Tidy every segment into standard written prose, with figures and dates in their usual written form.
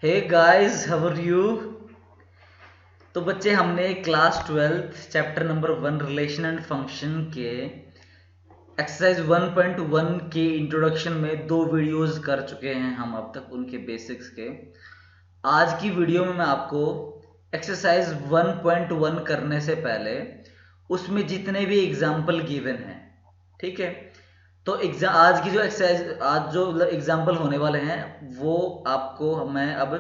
Hey guys, how are you. तो बच्चे, हमने class 12 chapter number 1 relation and function के एक्सरसाइज 1.1 के इंट्रोडक्शन में 2 वीडियोस कर चुके हैं हम अब तक उनके बेसिक्स के। आज की वीडियो में मैं आपको एक्सरसाइज 1.1 करने से पहले उसमें जितने भी एग्जाम्पल गिवन हैं, ठीक है, तो आज की जो एक्सरसाइज, आज जो एग्जाम्पल होने वाले हैं वो आपको मैं अब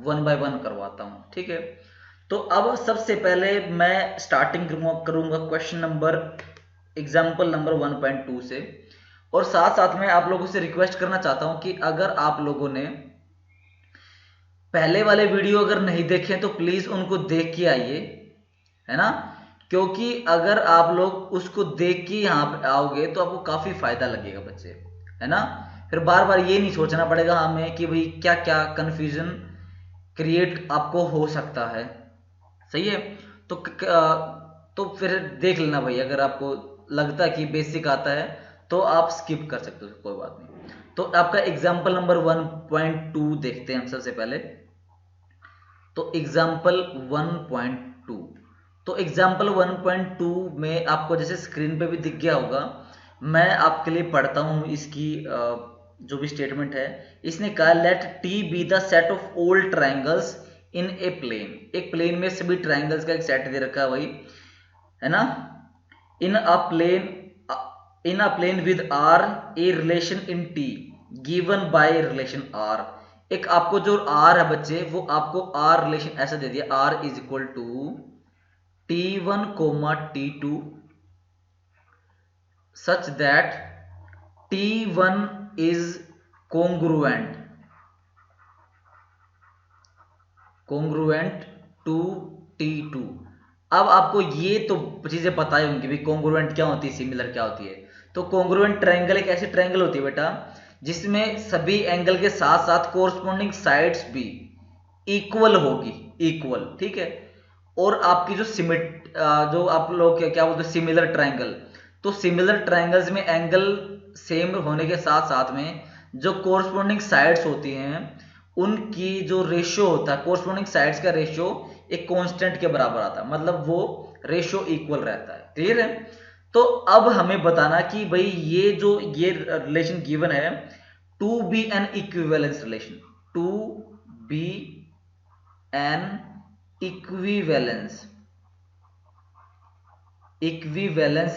1 बाय 1 करवाता हूँ, ठीक है। तो अब सबसे पहले मैं स्टार्टिंग करूंगा क्वेश्चन नंबर एग्जाम्पल नंबर 1.2 से। और साथ साथ में आप लोगों से रिक्वेस्ट करना चाहता हूं कि अगर आप लोगों ने पहले वाले वीडियो अगर नहीं देखे तो प्लीज उनको देख के आइए, है ना। क्योंकि अगर आप लोग उसको देख के यहाँ पे आओगे तो आपको काफी फायदा लगेगा बच्चे, है ना। फिर बार बार ये नहीं सोचना पड़ेगा हमें कि भाई क्या क्या कंफ्यूजन क्रिएट आपको हो सकता है, सही है। तो तो फिर देख लेना भाई, अगर आपको लगता है कि बेसिक आता है तो आप स्किप कर सकते हो, कोई बात नहीं। तो आपका एग्जाम्पल नंबर 1.2 देखते हैं हम सबसे पहले। तो एग्जाम्पल 1.2, तो एग्जाम्पल 1.2 में आपको जैसे स्क्रीन पे भी दिख गया होगा, मैं आपके लिए पढ़ता हूं इसकी जो भी स्टेटमेंट है। इसने कहा let T be the set of all triangles in a plane. एक प्लेन में सभी ट्राइंगल्स का एक सेट दे रखा है भाई, है ना। In a plane with R a relation in T given by relation R. एक आपको जो आर है बच्चे, वो आपको आर रिलेशन ऐसा दे दिया, R is equal to T1 comma T2 such that T1 is congruent to T2। अब आपको ये तो चीजें पता ही होंगी भी कॉन्ग्रुएंट क्या होती है, सिमिलर क्या होती है। तो कॉन्ग्रुएंट ट्रायंगल एक ऐसी ट्रायंगल होती है बेटा जिसमें सभी एंगल के साथ साथ कोरस्पॉन्डिंग साइड्स भी इक्वल होगी, इक्वल, ठीक है। और आपकी जो जो आप लोग क्या बोलते हैं सिमिलर ट्रायंगल, तो सिमिलर ट्रायंगल्स में एंगल सेम होने के साथ साथ में जो कोरस्पॉन्डिंग साइड्स होती हैं उनकी जो रेशियो होता है, कोरस्पॉन्डिंग साइड्स का रेशियो एक कांस्टेंट के बराबर आता है, मतलब वो रेशियो इक्वल रहता है, क्लियर है। तो अब हमें बताना कि भाई ये रिलेशन गिवन है to be an equivalence relation, to be an equivalence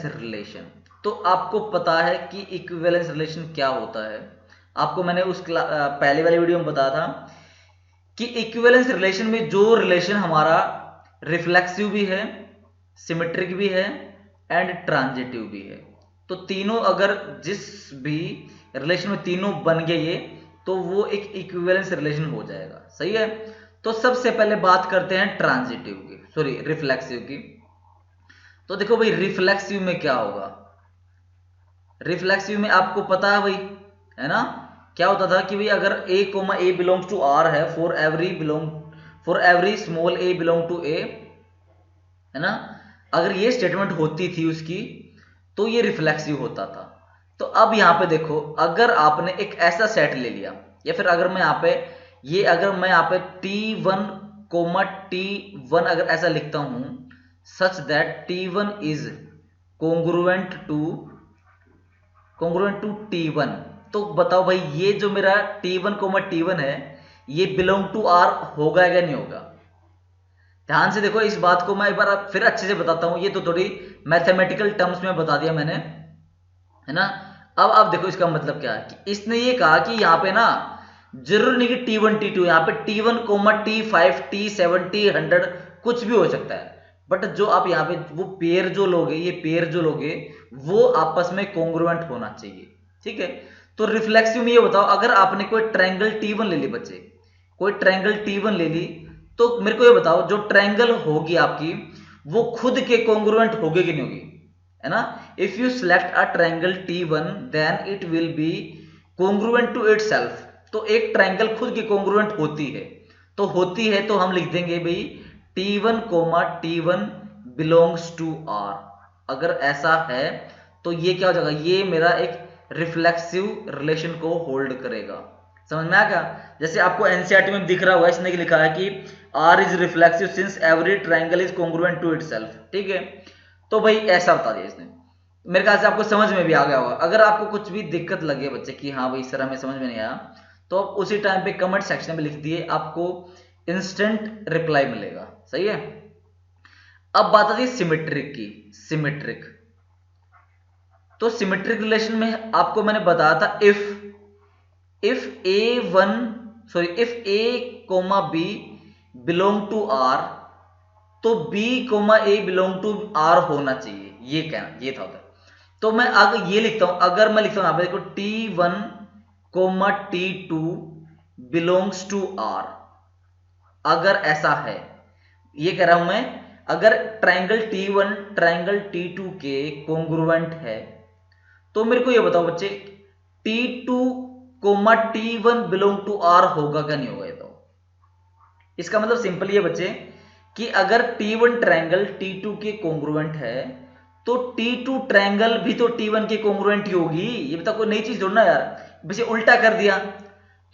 relation. तो आपको पता है कि इक्विवेलेंस रिलेशन क्या होता है। आपको मैंने पहले वाले वीडियो में बताया था कि इक्विवेलेंस रिलेशन में जो रिलेशन हमारा रिफ्लेक्सिव भी है, सिमेट्रिक भी है एंड ट्रांजिटिव भी है, तो तीनों अगर जिस भी रिलेशन में तीनों बन गए ये, तो वो एक इक्विवेलेंस रिलेशन हो जाएगा, सही है। तो सबसे पहले बात करते हैं ट्रांजिटिव की, सॉरी रिफ्लेक्सिव की। तो देखो भाई रिफ्लेक्सिव में क्या होगा, रिफ्लेक्सिव में आपको पता है भाई, है ना। क्या होता था कि भाई अगर a comma a belongs to r है, for every small a belong to a, है ना। अगर ये स्टेटमेंट होती थी उसकी तो ये रिफ्लेक्सिव होता था। तो अब यहां पे देखो, अगर आपने एक ऐसा सेट ले लिया, या फिर अगर मैं यहां पे T1 कोमा T1 अगर ऐसा लिखता हूं such that T1 is congruent to T1, तो बताओ भाई ये जो मेरा T1 कोमा T1 है ये बिलोंग टू R होगा या नहीं होगा। ध्यान से देखो, इस बात को मैं एक बार फिर अच्छे से बताता हूं, ये तो थोड़ी मैथमेटिकल टर्म्स में बता दिया मैंने, है ना। अब देखो इसका मतलब क्या है कि इसने ये कहा कि यहाँ पे ना जरूर नहीं कि T1 T2, यहाँ पे T1 कोमा T5 T70 100 कुछ भी हो सकता है, बट जो आप यहाँ पे वो पेयर जो लोगे, ये पेयर जो लोगे वो आपस में कॉन्ग्रुएंट होना चाहिए, ठीक है। तो रिफ्लेक्सिव में ये बताओ, अगर आपने कोई ट्रायंगल T1 ले ली बच्चे, कोई ट्रायंगल T1 ले ली, तो मेरे को ये बताओ जो ट्रायंगल होगी आपकी वो खुद के कॉन्ग्रुएंट होगी कि नहीं होगी, है ना। If you select a triangle T1 then it will be congruent to itself. तो एक ट्रायंगल खुद की कॉन्ग्रुएंट होती है, तो हम लिख देंगे भाई T1 coma T1 belongs to R। अगर ऐसा है तो ये क्या हो जाएगा, ये मेरा एक रिफ्लेक्सिव रिलेशन को होल्ड करेगा, समझ में आ गया? जैसे आपको एनसीईआरटी में दिख रहा होगा, इसने लिखा है कि R is reflexive since every triangle is congruent to itself. ठीक है, तो भाई ऐसा बता दिया इसने। मेरे ख्याल से आपको समझ में भी आ गया होगा। अगर आपको कुछ भी दिक्कत लगे बच्चे कि हाँ भाई सर हमें समझ में नहीं आया, तो आप उसी टाइम पे कमेंट सेक्शन में लिख दिए, आपको इंस्टेंट रिप्लाई मिलेगा। सही है। अब बात आती है सिमेट्रिक की। सिमेट्रिक, तो सिमेट्रिक रिलेशन में आपको मैंने बताया था if A comma B belong to R, तो B comma A belong to R होना चाहिए, ये कहना ये था उधर। तो मैं अगर ये लिखता हूं, अगर मैं लिखता हूं यहां पे देखो T1 comma T2 belongs to R, अगर ऐसा है, ये कह रहा हूं मैं, अगर ट्राइंगल T1 ट्राइंगल T2 के कॉन्ग्रुएंट है, तो मेरे को ये बताओ बच्चे T2 coma T1 belong to are होगा क्या नहीं होगा? ये तो इसका मतलब सिंपल ये बच्चे कि अगर T1 ट्रायंगल T2 के कॉन्ग्रुएंट है, तो T2 ट्रायंगल भी तो T1 के कॉन्ग्रुएंट ही होगी। ये बता कोई नई चीज ढूंढना यार, वैसे उल्टा कर दिया।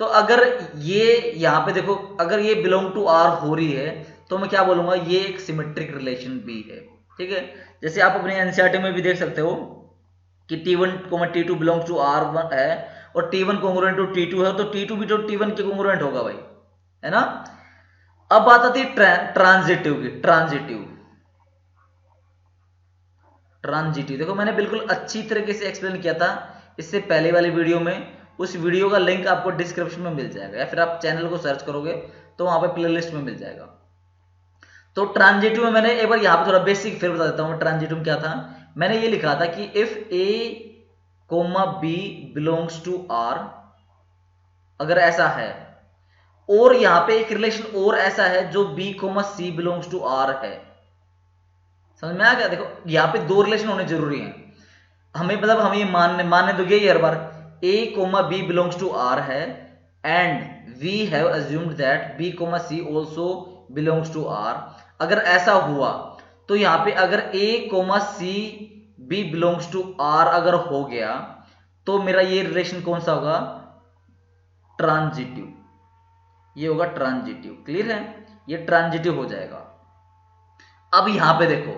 तो अगर ये यहां पे देखो, अगर ये बिलोंग टू आर हो रही है, तो मैं क्या बोलूंगा, ये एक सिमेट्रिक रिलेशन भी है। ठीक है, जैसे आप अपने एनसीईआरटी में भी देख सकते हो कि T1 T2 belongs to R1 है और T1 कॉन्ग्रुएंट टू T2 है, तो T2 भी तो T1 के कॉन्ग्रुएंट होगा भाई, है ना। अब बात आती है ट्रांजिटिव की। ट्रांजिटिव देखो मैंने बिल्कुल अच्छी तरीके से एक्सप्लेन किया था इससे पहले वाली वीडियो में। उस वीडियो का लिंक आपको डिस्क्रिप्शन में मिल जाएगा, या फिर आप चैनल को सर्च करोगे तो वहां पे प्लेलिस्ट में मिल जाएगा। तो ट्रांजिटिव में मैंने एक बार यहां पे थोड़ा बेसिक फिर बता देता हूं ट्रांजिटिव क्या था। मैंने ये लिखा था कि if A comma B belongs to R, अगर ऐसा है, और यहां पे एक रिलेशन और ऐसा है जो B comma C belongs to R है। समझ में आ गया? देखो यहां पे दो रिलेशन होने जरूरी हैं हमें, मतलब हम ये मानने दोगे हर बार A comma B belongs to R है, and we have assumed that B comma C also belongs to R. अगर ऐसा हुआ तो यहां पे अगर A comma C B belongs to R अगर हो गया, तो मेरा ये रिलेशन कौन सा होगा? ट्रांजिटिव। ये होगा ट्रांजिटिव। क्लियर है? ये ट्रांजिटिव हो जाएगा। अब यहां पे देखो,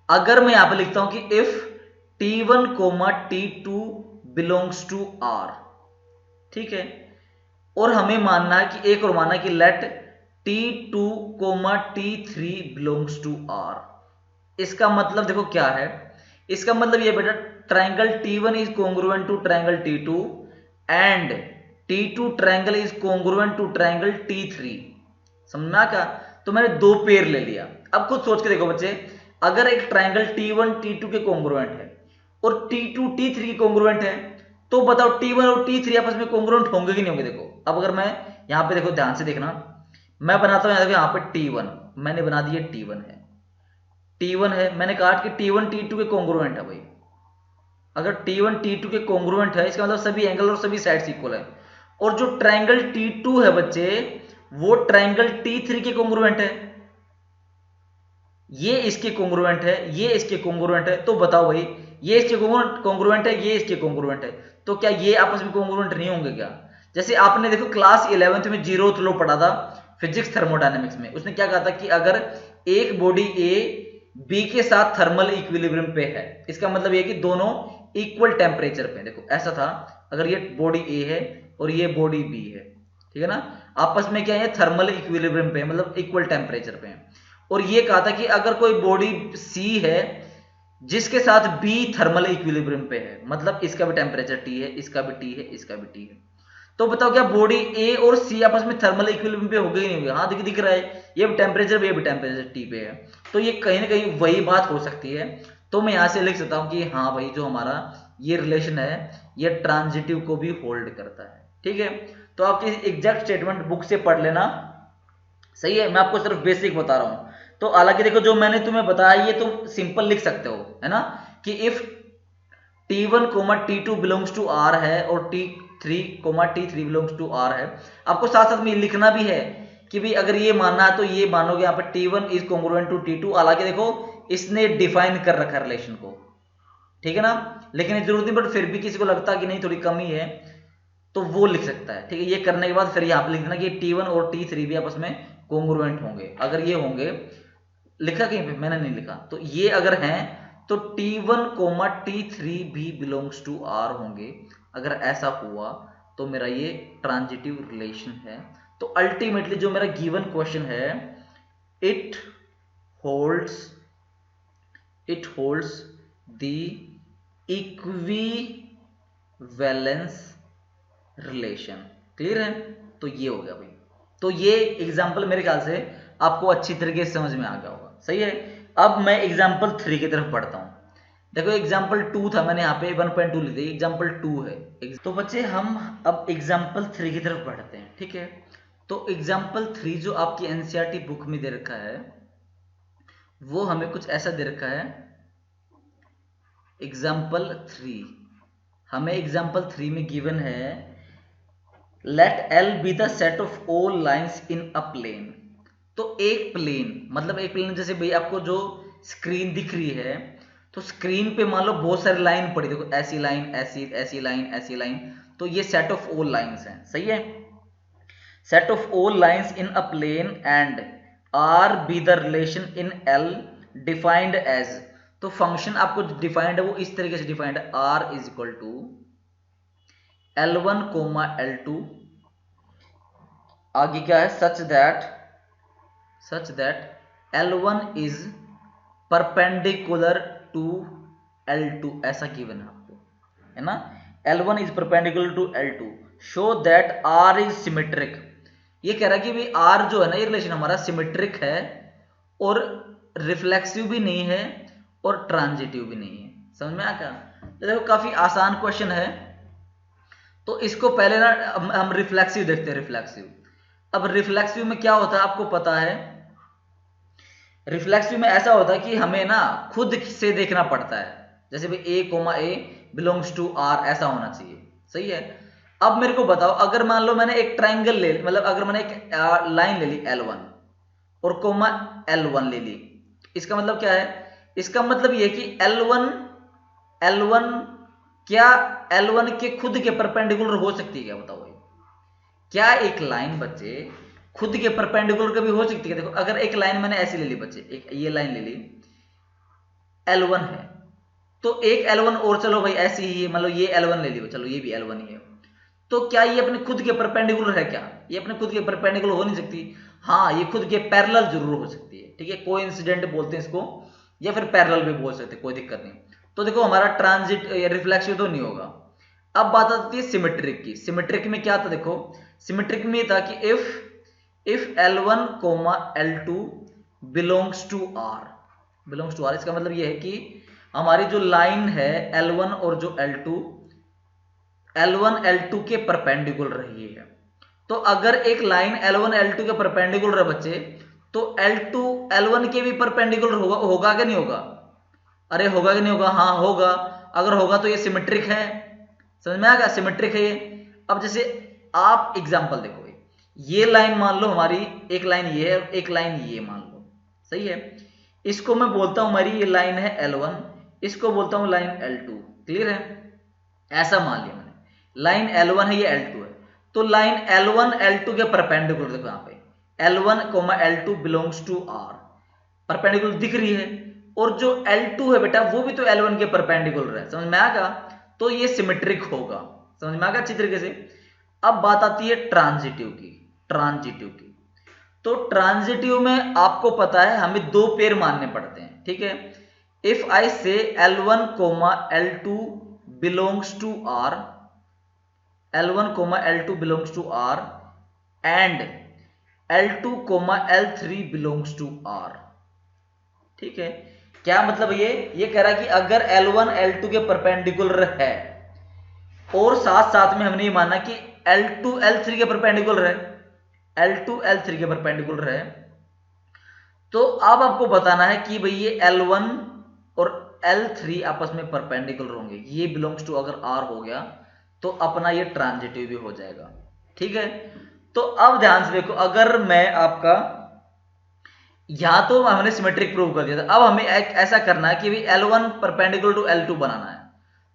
अगर मैं यहां पे लिखता हूं कि if T1 comma T2 belongs to R, ठीक है, और हमें मानना है कि एक और मानना है कि let T2 comma T3 belongs to R। इसका मतलब देखो क्या है, इसका मतलब ये बेटा triangle T1 is congruent to triangle T2 and T2 triangle is congruent to triangle T3। समझ में आ गया? तो मैंने दो पेयर ले लिया। अब खुद सोच के देखो बच्चे, अगर एक ट्रायंगल T1 T2 के कॉन्ग्रुएंट है और T2 T3 के कॉन्ग्रुएंट है, तो बताओ T1 और T3 आपस में कॉन्ग्रुएंट होंगे कि नहीं होंगे? देखो अब अगर मैं यहां पे देखो ध्यान से देखना, मैं बनाता हूं यहां पे T1, मैंने बना दिया T1 है, T1 है, मैंने कहा कि T1 T2 के कॉन्ग्रुएंट है भाई। अगर T1 T2 के कॉन्ग्रुएंट है, इसका मतलब सभी एंगल और सभी साइड्स इक्वल है। और जो ट्रायंगल T2 है बच्चे, वो ट्रायंगल T3 के कॉन्ग्रुएंट है। ये इसके कॉन्ग्रुएंट है, ये इसके कॉन्ग्रुएंट है। तो बताओ भाई, ये इसके कॉन्ग्रुएंट है, ये इसके कॉन्ग्रुएंट है, तो क्या ये आपस में कॉन्ग्रुएंट नहीं होंगे क्या? जैसे आपने देखो क्लास 11th में 0th लॉ पढ़ा था फिजिक्स थर्मोडायनेमिक्स में, उसने क्या कहा था कि अगर एक बॉडी ए बी के साथ थर्मल इक्विलिब्रियम पे है, इसका मतलब ये कि दोनों इक्वल टेम्परेचर पे। देखो ऐसा था, अगर ये बॉडी ए है और ये बॉडी बी है, ठीक है ना, आपस में क्या है, थर्मल इक्विलिब्रियम पे, मतलब इक्वल टेम्परेचर पे है। और ये कहा था कि अगर कोई बॉडी सी है जिसके साथ बी थर्मल इक्विलिब्रियम पे है, मतलब इसका भी टेम्परेचर टी है, इसका भी टी है, इसका भी टी है, तो बताओ क्या बॉडी ए और सी आपस में थर्मल इक्विलिब्रियम पे हो गई नहीं होगी? हाँ दिख रहा है, ये भी टेम्परेचर पे, ये भी टेम्परेचर टी पे है, तो ये कहीं ना कहीं वही बात हो सकती है। तो मैं यहां से लिख सकता हूं कि हाँ भाई जो हमारा ये रिलेशन है, ये ट्रांजिटिव को भी होल्ड करता है। ठीक है, तो आप एग्जैक्ट स्टेटमेंट बुक से पढ़ लेना। सही है, मैं आपको सिर्फ बेसिक बता रहा हूं। तो हालांकि देखो जो मैंने तुम्हें बताया ये तुम सिंपल लिख सकते हो, है ना, कि if T1 T2 belongs to R है और T3 T3 belongs to R है। आपको साथ साथ में लिखना भी है कि भाई अगर ये मानना है तो ये मानोगे यहाँ पर T1 is congruent to T2। हालांकि देखो इसने डिफाइन कर रखा रिलेशन को, ठीक है ना, लेकिन जरूरत नहीं, बट फिर भी किसी को लगता कि नहीं थोड़ी कमी है, तो वो लिख सकता है। ठीक है, ये करने के बाद फिर यहाँ पे लिख देना कि T1 और T3 भी आपस में कॉन्ग्रुएंट होंगे। अगर ये होंगे, लिखा कहीं पे, मैंने नहीं लिखा, तो ये अगर हैं तो T1 T3 भी बिलोंग्स टू R होंगे। अगर ऐसा हुआ तो मेरा ये ट्रांजिटिव रिलेशन है। तो अल्टीमेटली जो मेरा गिवन क्वेश्चन है, it holds the equivalence relation. Clear है? तो ये हो गया भाई। तो ये एग्जाम्पल मेरे ख्याल से आपको अच्छी तरीके से समझ में आ गया होगा। सही है। अब मैं एग्जाम्पल 3 की तरफ बढ़ता हूं। देखो एग्जाम्पल 2 था, मैंने यहाँ पे 1.2 ली थी, एग्जाम्पल 2 है। तो बच्चे हम अब एग्जाम्पल 3 की तरफ बढ़ते हैं। ठीक है, तो एग्जाम्पल 3 जो आपकी एनसीईआरटी बुक में दे रखा है, वो हमें कुछ ऐसा दे रखा है। एग्जाम्पल 3 हमें एग्जाम्पल 3 में गिवन है, let L be the set of all lines in a plane. तो एक प्लेन, मतलब एक प्लेन, जैसे भाई आपको जो स्क्रीन दिख रही है, तो स्क्रीन पे मान लो बहुत सारी लाइन पड़ी, देखो ऐसी लाइन, ऐसी लाइन, ऐसी लाइन, तो ये सेट ऑफ ऑल लाइन्स हैं। सही है, set of all lines in a plane and R be the relation in L defined as. तो फंक्शन आपको डिफाइंड है वो इस तरीके से डिफाइंड है, R is equal to L1 L2, आगे क्या है, such that L1 is perpendicular to L2, ऐसा गिवन है आपको, है ना। L1 is perpendicular to L2, show that R is symmetric. ये कह रहा है कि भाई R जो है ना, ये रिलेशन हमारा सिमेट्रिक है और रिफ्लेक्सिव भी नहीं है और ट्रांजिटिव भी नहीं है। समझ में आ गया? तो देखो काफी आसान क्वेश्चन है। तो इसको पहले ना हम रिफ्लेक्सिव देखते हैं। रिफ्लेक्सिव, अब रिफ्लेक्सिव में क्या होता है आपको पता है। रिफ्लेक्सिव में ऐसा होता है कि हमें ना खुद से देखना पड़ता है, जैसे भाई A, बिलोंग्स टू R, ऐसा होना चाहिए। सही है। अब मेरे को बताओ, अगर मान लो मैंने एक ट्राइंगल ले, मतलब अगर मैंने एक लाइन ले ली L1 और कोमा L1 ले ली, इसका मतलब क्या है? इसका मतलब ये कि L1 क्या L1 के खुद के परपेंडिकुलर हो सकती है क्या? बताओ भाई, क्या एक लाइन बच्चे खुद के परपेंडिकुलर कभी हो सकती है? देखो अगर एक लाइन मैंने ऐसी ले ली बच्चे, एक ये लाइन ले ली, L1 है, तो एक L1 और, चलो भाई ऐसी ही, मतलब ये L1 ले ली, चलो ये भी L1 ही है, तो क्या ये अपने खुद के परपेंडिकुलर है क्या? ये अपने खुद के परपेंडिकुलर हो नहीं सकती। हाँ, ये खुद के पैरेलल जरूर हो सकती है। ठीक है, कोइंसिडेंट बोलते हैं इसको, या फिर पैरेलल भी बोल सकते हैं, कोई दिक्कत नहीं। तो देखो हमारा ट्रांजिट रिफ्लेक्सिव तो नहीं होगा। अब बात आती है सिमेट्रिक की। सिमेट्रिक में क्या था? देखो सिमेट्रिक में था कि if L1 L2 belongs to R, इसका मतलब ये है कि हमारी जो लाइन है L1 और जो L1 L2 के परपेंडिकुलर रही है। तो अगर एक लाइन L1 L2 के परपेंडिकुलर है बच्चे, तो L2 L1 के भी परपेंडिकुलर होगा कि नहीं होगा? अरे होगा कि नहीं होगा? हाँ होगा। अगर होगा तो ये सिमेट्रिक है। समझ में आ गया? सिमेट्रिक है ये। अब जैसे आप एग्जांपल देखो, ये लाइन मान लो हमारी, एक लाइन ये है, एक लाइन ये मान लो। सही है। इसको मैं बोलता हूं हमारी ये लाइन है L1, इसको बोलता हूं लाइन L2। क्लियर है? ऐसा मान लिया मैंने, लाइन L1 है, ये L2 है, तो लाइन L1 L2 के परपेंडिकुलर, देखो यहाँ पे L1 L2 belongs to R, perpendicular दिख रही है, और जो L2 है बेटा वो भी तो L1 के परपेंडिकुलर है। समझ में आ गया? तो ये सिमेट्रिक होगा। समझ में आ गया अच्छी तरीके से? अब बात आती है ट्रांजिटिव की। तो ट्रांजिटिव में आपको पता है हमें दो पेयर मानने पड़ते हैं। ठीक है, if I say L1 L2 belongs to R, L2 belongs to R and L2 L3 belongs to R। ठीक है, क्या मतलब? ये कह रहा है कि अगर L1 L2 के परपेंडिकुलर है और साथ साथ में हमने ये माना कि L2 L3 के परपेंडिकुलर है, तो अब आपको बताना है कि भाई ये L1 और L3 आपस में परपेंडिकुलर होंगे, ये बिलोंग्स टू अगर R हो गया तो अपना ये ट्रांजिटिव भी हो जाएगा। ठीक है, तो अब ध्यान से देखो, अगर मैं आपका, यहां तो हमने सिमेट्रिक प्रूव कर दिया था, अब हमें ऐसा करना है कि भाई L1 परपेंडिकुलर टू L2 बनाना है।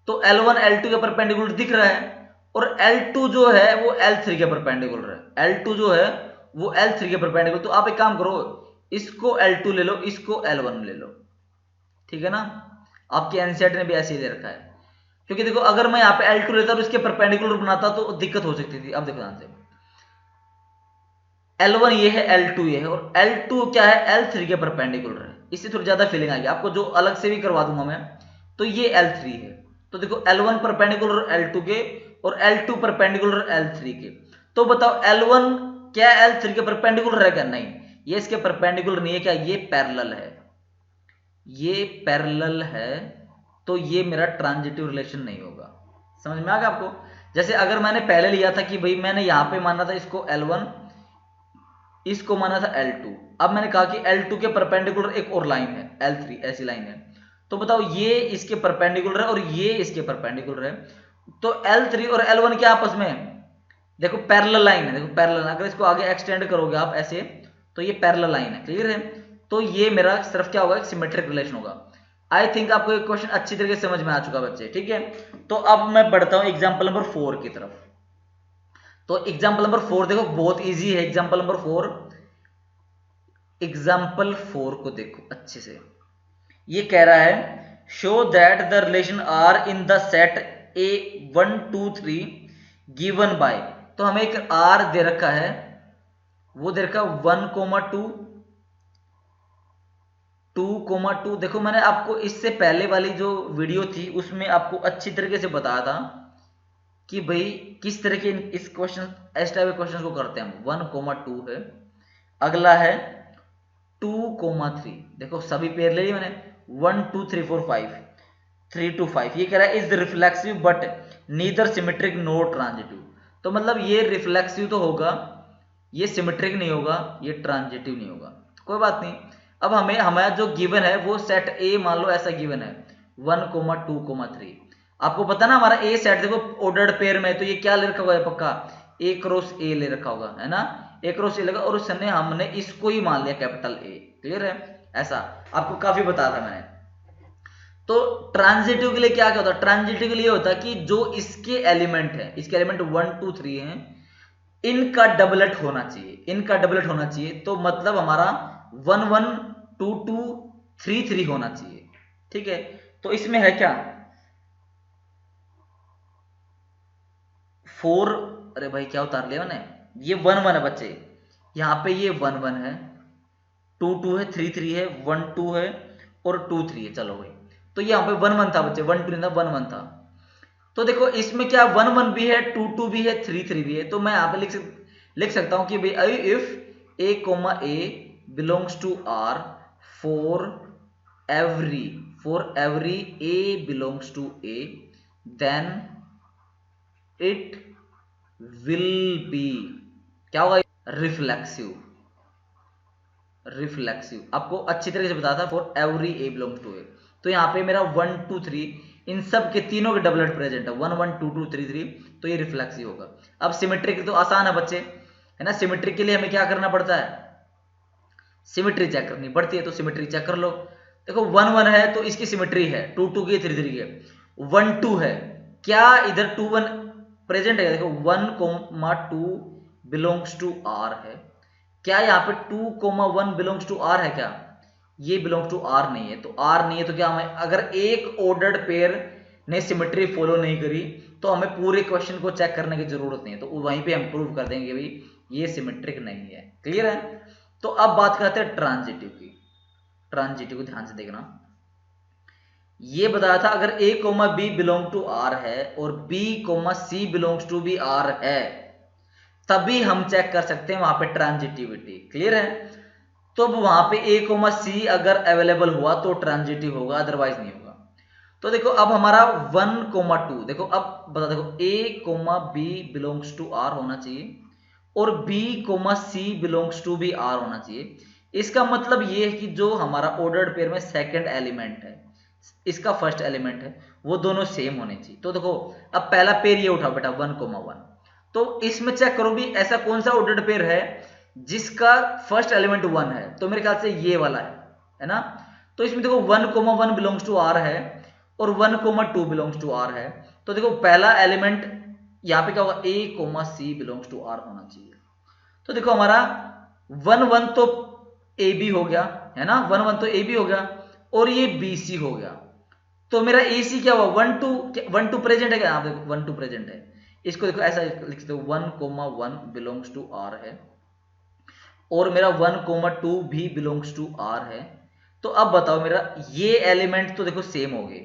तो L1 L2 के परपेंडिकुलर दिख रहा है और L2 जो है वो L3 के परपेंडिकुलर है, L2 जो है वो L3 के परपेंडिकुलर। तो आप एक काम करो, इसको L2 ले लो, इसको L1 ले लो, ठीक है ना। आपके एनसीईआरटी ने भी ऐसे ही दे रखा है, क्योंकि देखो अगर मैं यहाँ पे L2 लेता और इसके परपेंडिकुलर बनाता तो दिक्कत हो सकती थी। अब देखो ध्यान से, L1 ये है, L2 ये है, और L2 क्या है, L3 के परपेंडिकुलर है। इससे थोड़ी ज्यादा फीलिंग आएगी आपको, जो अलग से भी करवा दूंगा मैं। तो ये L3 है, तो देखो L1 परपेंडिकुलर L2 के और L2 परपेंडिकुलर L3 के। तो बताओ L1 क्या L3 के परपेंडिकुलर है क्या? नहीं, ये इसके परपेंडिकुलर नहीं है। क्या ये पैरेलल है? ये पैरेलल है, तो ये मेरा ट्रांजिटिव रिलेशन नहीं होगा। समझ में आ गया आपको? जैसे अगर मैंने पहले लिया था कि भाई मैंने यहां पे माना था इसको L1, इसको माना था L2, अब मैंने कहा कि L2 के परपेंडिकुलर एक और लाइन है L3, ऐसी लाइन है। तो बताओ ये इसके परपेंडिकुलर है और ये इसके परपेंडिकुलर है, तो L3 और L1 क्या आपस में, देखो पैरेलल लाइन है। देखो पैरेलल, अगर इसको आगे एक्सटेंड करोगे आप ऐसे, तो ये पैरेलल लाइन है। क्लियर है? तो ये मेरा सिर्फ क्या होगा, एक सिमेट्रिक रिलेशन होगा। आई थिंक आपको एक क्वेश्चन अच्छी तरीके से समझ में आ चुका बच्चे, ठीक है। तो अब मैं बढ़ता हूं एग्जाम्पल नंबर 4 की तरफ। तो एग्जाम्पल नंबर 4 देखो, बहुत इजी है एग्जाम्पल नंबर 4। एग्जाम्पल 4 को देखो अच्छे से। ये कह रहा है, show that the relation R in the set A1 2 3 given by. तो हमें एक आर दे रखा है, वो दे रखा 1,2 2,2। देखो मैंने आपको इससे पहले वाली जो वीडियो थी उसमें आपको अच्छी तरीके से बताया था कि भाई किस तरह के इस क्वेश्चन, इस टाइप के क्वेश्चन को करते हैं हम। 1,2 है, अगला है 2,3। देखो सभी पेयर ले लिए मैंने, 1 2 3 4 5, 3 2 5। ये कह रहा है is reflexive but neither symmetric nor transitive. तो मतलब ये रिफ्लेक्सिव तो होगा, ये सिमेट्रिक नहीं होगा, ये ट्रांजिटिव नहीं होगा। कोई बात नहीं। अब हमें हमारा जो गिवन है वो सेट ए मान लो ऐसा गिवन है 1,2,3। आपको पता ना हमारा ए सेट, देखो ऑर्डर्ड पेयर में, तो ये क्या ले रखा होगा पक्का, ए क्रॉस ए ले रखा होगा, है ना। ए क्रॉस ए लगा और उसने हमने इसको ही मान लिया कैपिटल ए। क्लियर है? ऐसा आपको काफी बताया था मैंने। तो ट्रांजिटिव के लिए क्या क्या होता है? ट्रांजिटिव के लिए होता है कि जो इसके एलिमेंट है, इसके एलिमेंट 1 2 3 है, इनका डबलेट होना चाहिए, इनका डबलेट होना चाहिए। तो मतलब हमारा 1 1 2 2 3 3 होना चाहिए। ठीक है, तो इसमें है क्या 4, अरे भाई क्या उतार लिया मैंने, ये 1 1 है बच्चे, यहां पे ये 1 1 है, 2 2 है, 3 3 है, 1 2 है और 2 3 है। चलो भाई, तो यहाँ पे 1 1 था बच्चे, 1 2 नहीं था, 1 1 था। तो देखो इसमें क्या 1 1 भी है, 2 2 भी है, 3 3 भी है। तो मैं यहाँ पे लिख सकता हूं कि भाई if a comma a belongs to r for every a belongs to a, then it will be क्या होगा, रिफ्लेक्सिव। रिफ्लेक्सिव आपको अच्छी तरह से बताया था, for every a belongs to a। तो यहाँ पे मेरा 1 2 3 इन सब के तीनों के डबलेट प्रेजेंट है, 1 1 2 2 3 3, तो ये रिफ्लेक्सिव होगा। अब सिमेट्रिक तो आसान है बच्चे, है ना। सिमेट्रिक के लिए हमें क्या करना पड़ता है, सिमेट्री चेक करनी पड़ती है। तो सिमेट्री चेक कर लो। देखो 1 1 है तो इसकी सिमेट्री है, 2 2 की, 3 3 की। 1 2 है, क्या इधर 2 1 प्रेजेंट है? देखो 1 2 बिलोंग्स टू r है, क्या यहाँ पे 2 1 बिलोंग्स टू r है? क्या ये बिलोंग्स टू r नहीं है? तो r नहीं है तो क्या हमें, अगर एक ऑर्डर्ड पेयर ने सिमेट्री फॉलो नहीं करी तो हमें पूरे क्वेश्चन को चेक करने की जरूरत नहीं है, तो वहीं पे हम प्रूव कर देंगे भाई ये सिमेट्रिक नहीं है। क्लियर है? तो अब बात करते हैं ट्रांजिटिव की। ट्रांजिटिव को ध्यान से देखना। ये बताया था अगर a b belong to r है और b c बिलोंग्स टू भी r है, तभी हम चेक कर सकते हैं वहां पे ट्रांजिटिविटी। क्लियर है? तो वहां पे a c अगर अवेलेबल हुआ तो ट्रांजिटिव होगा, अदरवाइज नहीं होगा। तो देखो अब हमारा 1 2, देखो अब बता, देखो a b belongs to r होना चाहिए और b c बिलोंग्स टू भी r होना चाहिए। इसका मतलब ये है कि जो हमारा ऑर्डर्ड पेयर में सेकंड एलिमेंट है, इसका फर्स्ट एलिमेंट है, वो दोनों सेम होने चाहिए। तो देखो अब पहला पेयर ये उठाओ बेटा 1 1, तो इसमें चेक करो भी ऐसा कौन सा ऑर्डर्ड पेयर है जिसका फर्स्ट एलिमेंट 1 है। तो मेरे ख्याल से ये वाला है ना। तो इसमें देखो 1 1 बिलोंग्स टू r है और 1 2 बिलोंग्स टू r है। तो देखो पहला एलिमेंट यहाँ पे क्या होगा, A comma C belongs to R होना चाहिए। तो देखो हमारा 1 1 तो ए बी हो गया है ना, 1 1 तो ए बी हो गया और ये बी सी हो गया। तो मेरा ए सी क्या हुआ, 1 2 प्रेजेंट है क्या, आप देखो 1 2 प्रेजेंट है। इसको देखो ऐसा लिख दो 1 1 बिलोंग्स टू आर है और मेरा 1 2 भी बिलोंग्स टू आर है। तो अब बताओ मेरा ये एलिमेंट तो देखो सेम हो गए,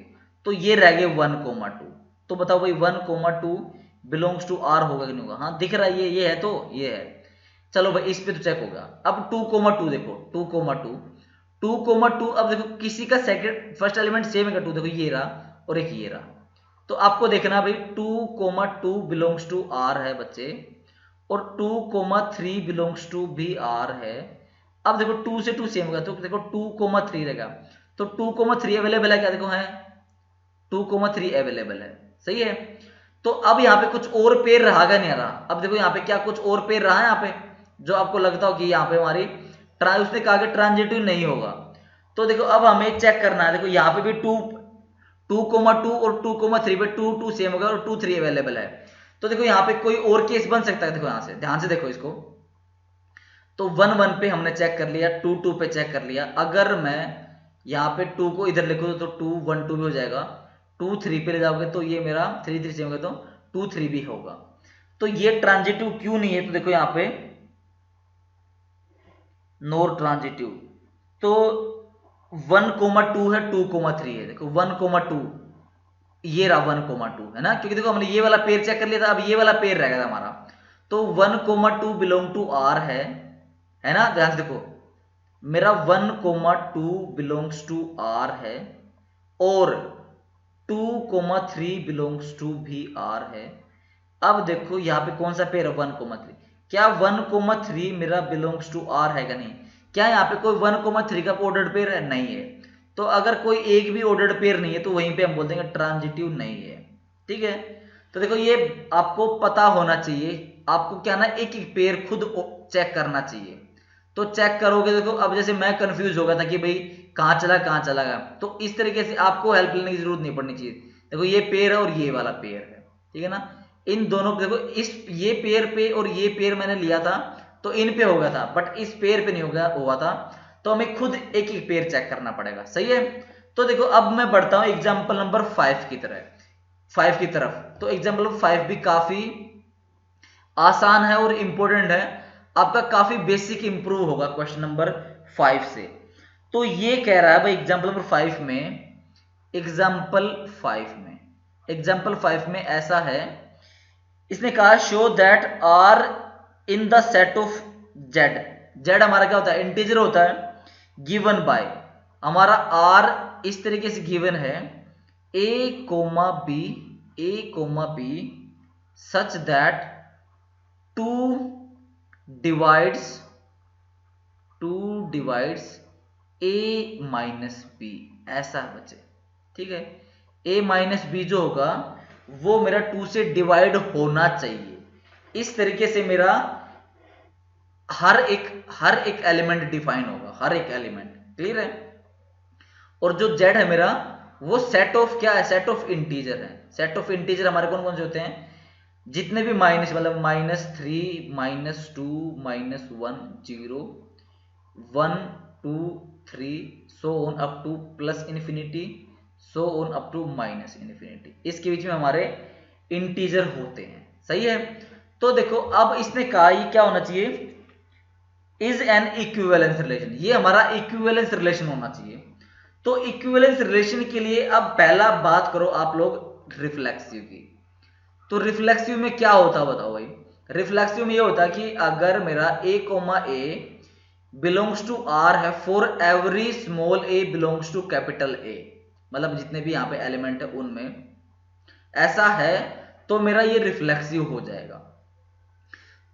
तो ये रह गए 1 2। तो बताओ भाई 1 2 बिलोंग्स टू आर होगा कि नहीं होगा, हाँ दिख रहा है ये है, तो ये है। चलो भाई इस पे तो चेक होगा। अब 2 2 देखो 2 2 अब देखो किसी का सेकंड फर्स्ट एलिमेंट सेम है 2, देखो ये रहा और एक ये रहा। तो आपको देखना भाई 2 2 बिलोंग्स टू आर है बच्चे और 2 3 बिलोंग्स टू भी आर है। अब देखो 2 से 2 सेम होगा तो देखो 2 3 रहेगा, तो 2 3 अवेलेबल है क्या, देखो है 2 3 अवेलेबल है, सही है। तो अब यहाँ पे कुछ और पेयर रहा क्या, नहीं रहा। अब देखो यहाँ पे क्या कुछ और पेयर रहा है यहाँ पे जो आपको लगता हो कि यहाँ पे हमारी उसने कहा कि ट्रांजिटिव नहीं होगा। तो देखो अब हमें चेक करना है, देखो यहाँ पे भी 2 2 और 2 3 पे 2 2 सेम होगा और 2 3 अवेलेबल है। तो देखो यहाँ पे कोई और केस बन सकता है, देखो यहाँ से ध्यान से देखो इसको। तो 1 1 पे हमने चेक कर लिया, 2 2 पे चेक कर लिया। अगर मैं यहाँ पे 2 को इधर लिखूँ तो 2 1 2 भी हो जाएगा, 2 3 पे ले जाओगे तो ये मेरा 3 3 सेम होगा तो 2 3 भी होगा। तो ये ट्रांजिटिव क्यों नहीं है, तो देखो यहाँ पे नॉर ट्रांजिटिव। तो 1 2 है, 2 3 है, देखो 1 2 ये रहा 1 2 है ना, क्योंकि देखो हमने ये वाला पेयर चेक कर लिया था, अब ये वाला पेयर रह गया था हमारा। तो 1 2 बिलोंग टू आर है ना, ध्यान से देखो मेरा 1 2 बिलोंग्स टू आर है और 2 3 बिलोंग्स टू भी आर है। अब देखो यहाँ पे कौन सा पेयर है 1 3, क्या 1 3 मेरा बिलोंग्स टू आर है क्या, नहीं। क्या यहाँ पे कोई 1 3 का ऑर्डर्ड पेयर है, नहीं है। तो अगर कोई एक भी ऑर्डर्ड पेयर नहीं है तो वहीं पे हम बोल देंगे ट्रांजिटिव नहीं है, ठीक है। तो देखो ये आपको पता होना चाहिए, आपको क्या ना एक एक पेयर खुद चेक करना चाहिए। तो चेक करोगे, देखो अब जैसे मैं कंफ्यूज हो गया था कि भाई कहाँ चला गया, तो इस तरीके से आपको हेल्प लेने की जरूरत नहीं पड़नी चाहिए। देखो ये पेयर है और ये वाला पेयर है, ठीक है ना। इन दोनों देखो इस ये पेयर पे और ये पेयर मैंने लिया था तो इन पे हो गया था, बट इस पेयर पे नहीं हुआ था, तो हमें खुद एक एक पेयर चेक करना पड़ेगा, सही है। तो देखो अब मैं बढ़ता हूं एग्जाम्पल नंबर 5 की तरफ। तो एग्जाम्पल नंबर 5 भी काफी आसान है और इंपॉर्टेंट है, आपका काफी बेसिक इंप्रूव होगा क्वेश्चन नंबर 5 से। तो ये कह रहा है भाई एग्जाम्पल नंबर 5 में, एग्जाम्पल 5 में ऐसा है, इसने कहा show that R in the set of Z हमारा क्या होता है, इंटीजर होता है, गिवन बाय हमारा आर इस तरीके से गिवन है A comma B such that 2 divides A minus B, ऐसा है बच्चे, ठीक है। ए माइनस बी जो होगा वो मेरा 2 से डिवाइड होना चाहिए। इस तरीके से मेरा हर एक एलिमेंट डिफाइन होगा, हर एक एलिमेंट, क्लियर है। और जो z है मेरा वो सेट ऑफ क्या है, सेट ऑफ इंटीजर है। सेट ऑफ इंटीजर हमारे कौन कौन से होते हैं, जितने भी माइनस मतलब -3 -2 -1 0 1 2 3 so on up to plus infinity so on up to minus infinity, इसके बीच में हमारे इंटीजर होते हैं, सही है। तो देखो अब इसने कहा ये क्या होना चाहिए, इज एन इक्विवेलेंस रिलेशन, ये हमारा इक्विवेलेंस रिलेशन होना चाहिए। तो इक्विवेलेंस रिलेशन के लिए अब पहला बात करो आप लोग रिफ्लेक्सिव की। तो रिफ्लेक्सिव में क्या होता है बताओ भाई, रिफ्लेक्सिव में ये होता है कि अगर मेरा a बिलोंग्स टू आर है for every small a belongs to capital A, मतलब जितने भी यहाँ पे एलिमेंट है उनमें ऐसा है तो मेरा ये रिफ्लेक्सिव हो जाएगा।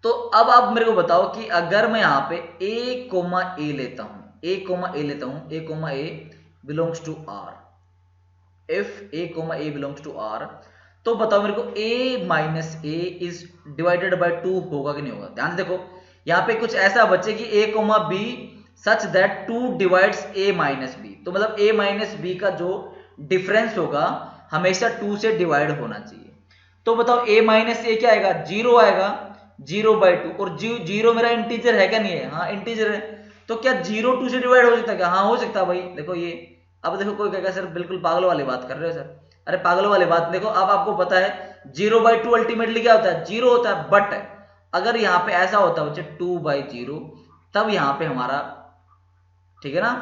तो अब आप मेरे को बताओ कि अगर मैं यहाँ पे a लेता हूं, a belongs to r, if a belongs to r, तो बताओ मेरे को a minus A is divided by 2 होगा कि नहीं होगा। ध्यान से देखो यहाँ पे कुछ ऐसा बचे कि a b such that 2 divides a minus B, तो मतलब a माइनस बी का जो डिफरेंस होगा हमेशा 2 से डिवाइड होना चाहिए। तो बताओ a माइनस ए क्या आएगा, 0 आएगा, 0/2। और 0 मेरा इंटीजर है क्या, नहीं है, हाँ इंटीजर है। तो क्या 0 2 से डिवाइड हो सकता है क्या, हाँ हो सकता है भाई। देखो ये, अब देखो कोई कहेगा सर बिल्कुल पागल वाली बात कर रहे हो सर। अरे पागल वाली बात, देखो अब आपको पता है 0/2 अल्टीमेटली क्या होता है, 0 होता है। बट अगर यहाँ पे ऐसा होता बच्चे 2/0, तब यहाँ पे हमारा, ठीक है ना,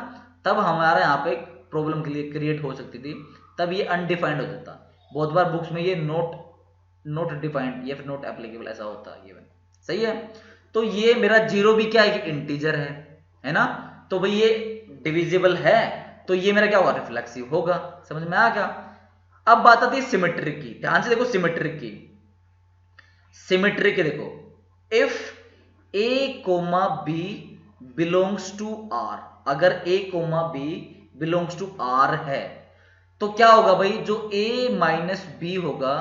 तब हमारा यहाँ पे प्रॉब्लम क्रिएट हो सकती थी, तब ये अनडिफाइंड हो जाता। बहुत बार बुक्स में ये नोट डिफाइंड या फिर नोट एप्लीकेबल ऐसा होता है, ये सही है। तो ये मेरा 0 भी क्या है कि इंटीजर है ना, तो भाई ये डिविजिबल है, तो ये मेरा क्या होगा, रिफ्लेक्सिव होगा। समझ में आया क्या। अब बात आती है सिमेट्रिक की, ध्यान से देखो सिमेट्रिक की। सिमेट्रिक देखो, if a comma B belongs to r, अगर a comma B belongs to r है, तो क्या होगा भाई, जो a माइनस बी होगा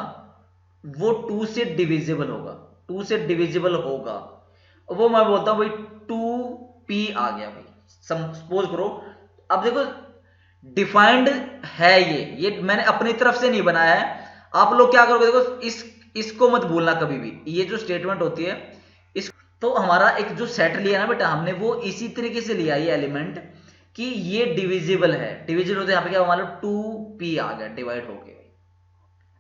वो 2 से डिविजिबल होगा, 2 से डिविजिबल होगा। वो मैं बोलता हूं भाई 2p आ गया भाई, सपोज करो। अब देखो डिफाइंड है, ये मैंने अपनी तरफ से नहीं बनाया है। आप लोग क्या करोगे, देखो इसको मत भूलना कभी भी, ये जो स्टेटमेंट होती है इस, तो हमारा एक जो सेट लिया ना बेटा हमने, वो इसी तरीके से लिया ये एलिमेंट कि ये डिविजिबल है। डिविजिबल होते यहाँ पे क्या मान लो 2p आ गया डिवाइड होके।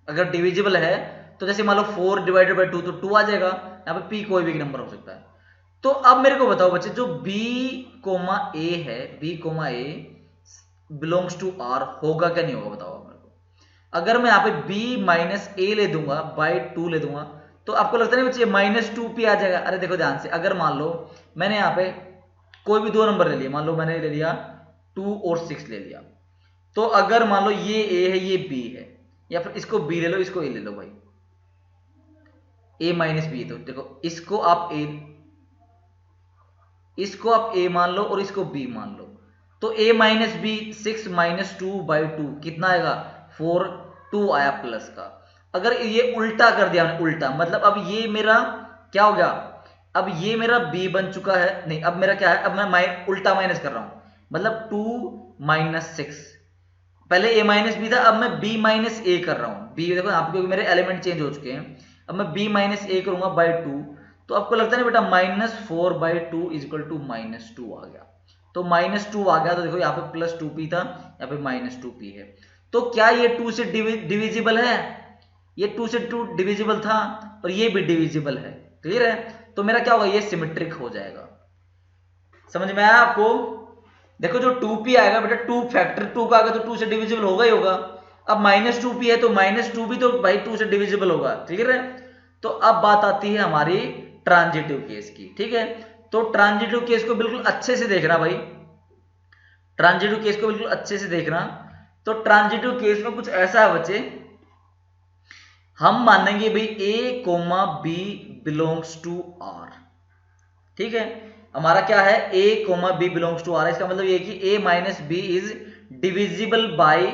अगर डिविजिबल है तो जैसे मान लो 4/2 तो 2 आ जाएगा, यहाँ पे p कोई भी नंबर हो सकता है। तो अब मेरे को बताओ बच्चे, जो b, a है, b, a belongs to r होगा क्या नहीं होगा, बताओ आप मेरे को। अगर मैं यहाँ पे b माइनस a ले दूंगा बाई 2 ले दूंगा, तो आपको लगता नहीं बच्चे -2p आ जाएगा। अरे देखो ध्यान से, अगर मान लो मैंने यहाँ पे कोई भी 2 नंबर ले लिया, मान लो मैंने ले लिया 2 और 6 ले लिया, तो अगर मान लो ये a है ये b है, या फिर इसको b ले लो इसको a ले लो भाई, a माइनस बी, तो देखो इसको आप a मान लो और इसको b मान लो, तो a माइनस बी 6 माइनस 2/2 कितना आएगा, 4, 2 आया प्लस का। अगर ये उल्टा कर दिया हमने, उल्टा मतलब अब ये मेरा क्या हो गया, अब ये मेरा b बन चुका है, नहीं अब मेरा क्या है, अब मैं उल्टा माइनस कर रहा हूं, मतलब 2 माइनस 6, पहले a माइनस बी था, अब मैं b माइनस ए कर रहा हूं। b देखो यहाँ पे क्योंकि मेरे एलिमेंट चेंज हो चुके हैं, अब मैं b माइनस ए करूंगा बाई 2, तो आपको लगता है बेटा -4/2 = -2 आ गया। तो -2 आ गया, तो देखो यहाँ पे +2p था, यहाँ पे -2p है। तो क्या ये 2 से डिविजिबल है, ये 2 से 2 डिविजिबल था, और ये भी डिविजिबल है। क्लियर है, तो मेरा क्या होगा, ये सिमेट्रिक हो जाएगा। समझ में आया आपको। देखो जो 2p आएगा बेटा, 2 फैक्टर 2 का आएगा तो 2 से डिविजिबल होगा ही होगा। अब -2p है तो -2 भी तो भाई 2 से डिविजिबल होगा। क्लियर है, तो अब बात आती है हमारी ट्रांजिटिव केस की। ठीक है, तो ट्रांजिटिव केस को बिल्कुल अच्छे से देखना भाई, ट्रांजिटिव केस को बिल्कुल अच्छे से देखना। तो ट्रांजिटिव केस में कुछ ऐसा है बच्चे, हम मानेंगे भाई a, b belongs to r। ठीक है, हमारा क्या है, a, b belongs to r, इसका मतलब ये कि a minus B is divisible by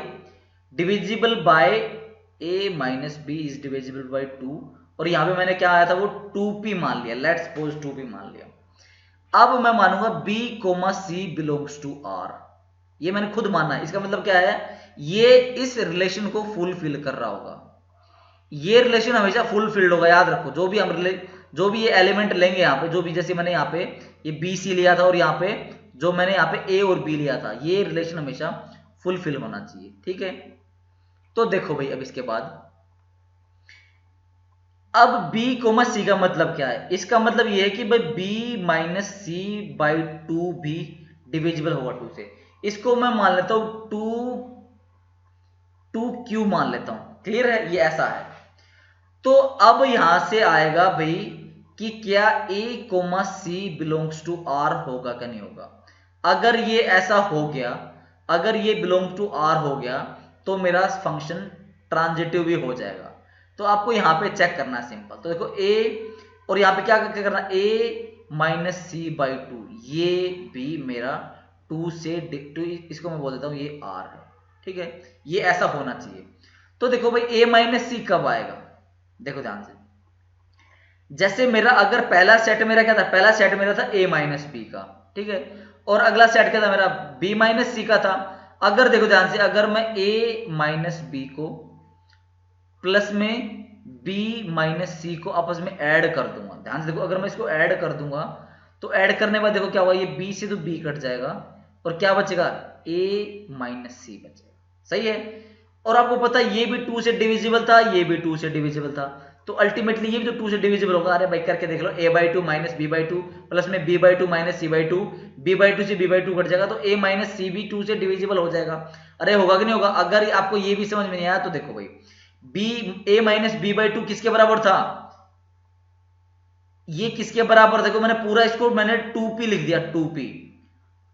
a minus B is divisible by 2, और यहां पे मैंने क्या आया था वो 2p मान लिया, लेट्स सपोज 2p मान लिया। अब मैं मानूंगा b, c belongs to r, ये मैंने खुद माना है। इसका मतलब क्या है, ये इस रिलेशन को फुलफिल कर रहा होगा, ये रिलेशन हमेशा फुलफिल्ड होगा। याद रखो, जो भी ये एलिमेंट लेंगे यहाँ पे, जो भी जैसे मैंने यहाँ पे ये बी सी लिया था और यहाँ पे जो मैंने यहाँ पे ए और बी लिया था, ये रिलेशन हमेशा फुलफिल होना चाहिए। ठीक है, तो देखो भाई अब इसके बाद अब b, c का मतलब क्या है, इसका मतलब ये है कि भाई b माइनस सी बाई 2 भी डिविजिबल होगा 2 से। इसको मैं मान लेता हूं 2q मान लेता हूं। क्लियर है, ये ऐसा है। तो अब यहां से आएगा भाई कि क्या a, c belongs to r होगा क्या नहीं होगा। अगर ये ऐसा हो गया, अगर ये बिलोंग्स टू r हो गया, तो मेरा फंक्शन ट्रांजिटिव भी हो जाएगा। तो आपको यहां पे चेक करना है सिंपल। तो देखो a और यहां पे क्या करना, a माइनस सी बाई 2, ये भी मेरा 2 से इसको मैं बोल देता हूं ये r है। ठीक है, ये ऐसा होना चाहिए। तो देखो भाई a माइनस सी कब आएगा, देखो ध्यान से, जैसे मेरा अगर पहला सेट मेरा क्या था, पहला सेट मेरा था a माइनस बी का। ठीक है, और अगला सेट क्या था मेरा, b माइनस सी का था। अगर देखो ध्यान से, अगर मैं a माइनस बी को प्लस में बी माइनस सी को आपस में ऐड कर दूंगा। ध्यान से देखो, अगर मैं इसको ऐड कर दूंगा तो ऐड करने के बाद देखो क्या हुआ, ये बी से तो बी कट जाएगा और क्या बचेगा, ए माइनस सी बचेगा। सही है। और आपको पता है ये भी 2 से डिविजिबल था, ये भी 2 से डिविजिबल था, तो अल्टीमेटली ये भी तो 2 से डिविजिबल होगा। अरे भाई करके देख लो, a/2 माइनस b/2 प्लस में b/2 माइनस c/2, b/2 से b/2 कट जाएगा तो a माइनस सी भी 2 से डिविजिबल हो जाएगा। अरे होगा कि नहीं होगा। अगर आपको ये भी समझ में नहीं आया तो देखो भाई, a माइनस b/2 किसके बराबर था, ये किसके बराबर, देखो मैंने पूरा इसको मैंने 2p लिख दिया,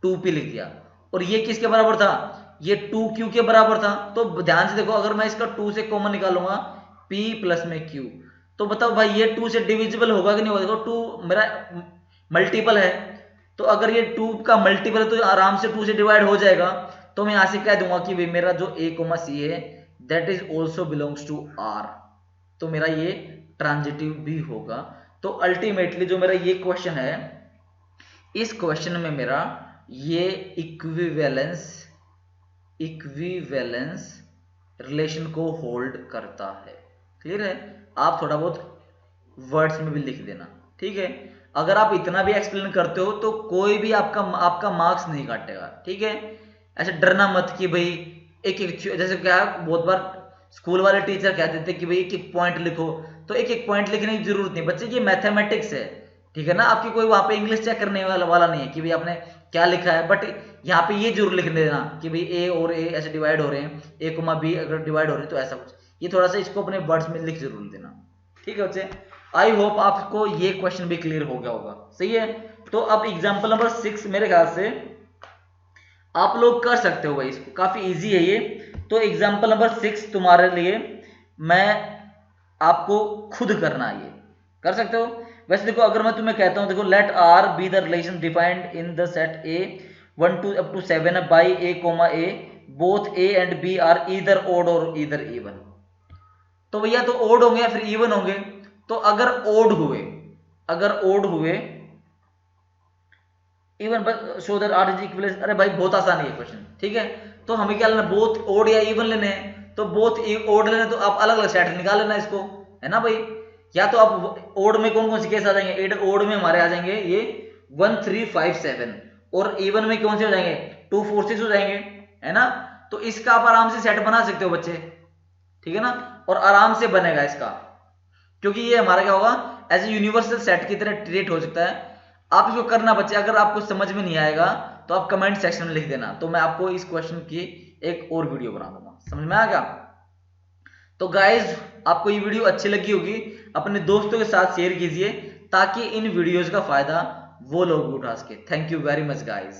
2p लिख दिया। और ये किसके बराबर था, ये 2q के बराबर था। तो ध्यान से देखो, अगर मैं इसका 2 से कॉमन निकालूंगा p प्लस में q, तो बताओ भाई ये 2 से डिविजिबल होगा कि नहीं होगा। देखो 2 मेरा मल्टीपल है, तो अगर ये 2 का मल्टीपल है तो आराम से 2 से डिवाइड हो जाएगा। तो मैं यहां से कह दूंगा कि भाई मेरा जो a c है that is also belongs to r, तो मेरा ये ट्रांजिटिव भी होगा। तो अल्टीमेटली जो मेरा ये क्वेश्चन है, इस क्वेश्चन में मेरा ये इक्विवेलेंस रिलेशन को होल्ड करता है। क्लियर है। आप थोड़ा बहुत वर्ड्स में भी लिख देना, ठीक है। अगर आप इतना भी एक्सप्लेन करते हो तो कोई भी आपका मार्क्स नहीं काटेगा, ठीक है। ऐसे डरना मत कि भाई एक जैसे क्या बहुत बार स्कूल वाले टीचर कह देते कि भाई एक पॉइंट लिखो, तो एक पॉइंट लिखने की जरूरत नहीं बच्चे, ये मैथमेटिक्स है, ठीक है ना। आपकी कोई वहां पे इंग्लिश चेक करने वाला नहीं है कि भाई आपने क्या लिखा है, बट यहाँ पे ये जरूर लिख देना कि भाई ए और ए ऐसे डिवाइड हो रहे हैं, a, b अगर डिवाइड हो रहे हैं तो ऐसा कुछ, ये थोड़ा सा इसको अपने वर्ड्स में लिख जरूर देना, ठीक है बच्चे। आई होप आपको ये क्वेश्चन भी क्लियर हो गया होगा, सही है। तो अब एग्जाम्पल नंबर 6 मेरे ख्याल से आप लोग कर सकते हो भाई, इसको काफी इजी है ये। तो एग्जाम्पल नंबर 6 तुम्हारे लिए मैं आपको खुद करना है, ये कर सकते हो। वैसे देखो, अगर मैं तुम्हें कहता हूं, देखो let R be the relation defined in the set A 1 to up to 7 by a, both a and b are either odd और ईदर इवन। तो भैया तो ओड होंगे या फिर इवन होंगे। तो अगर ओड हुए even show that R is equal, अरे भाई बहुत आसान है ये क्वेश्चन, ठीक है। तो हमें क्या लेना, बोथ ओड या इवन लेने हैं। तो बोथ ओड लेने तो आप अलग अलग सेट निकाल लेना इसको, है ना भाई। या तो आप ओड में कौन कौन से केस आ जाएंगे, ओड में हमारे आ जाएंगे ये 1 3 5 7, और इवन में कौन से हो जाएंगे 2 4 6 हो जाएंगे, है ना। तो इसका आप आराम से सेट बना सकते हो बच्चे, ठीक है ना। और आराम से बनेगा इसका, क्योंकि ये हमारा क्या होगा, एज ए यूनिवर्सल सेट की तरह ट्रीट हो सकता है। आप इसको करना बच्चे, अगर आपको समझ में नहीं आएगा तो आप कमेंट सेक्शन में लिख देना, तो मैं आपको इस क्वेश्चन की एक और वीडियो बना दूंगा। समझ में आ गया। तो गाइज आपको ये वीडियो अच्छी लगी होगी, अपने दोस्तों के साथ शेयर कीजिए ताकि इन वीडियोस का फायदा वो लोग भी उठा सके। Thank you very much guys.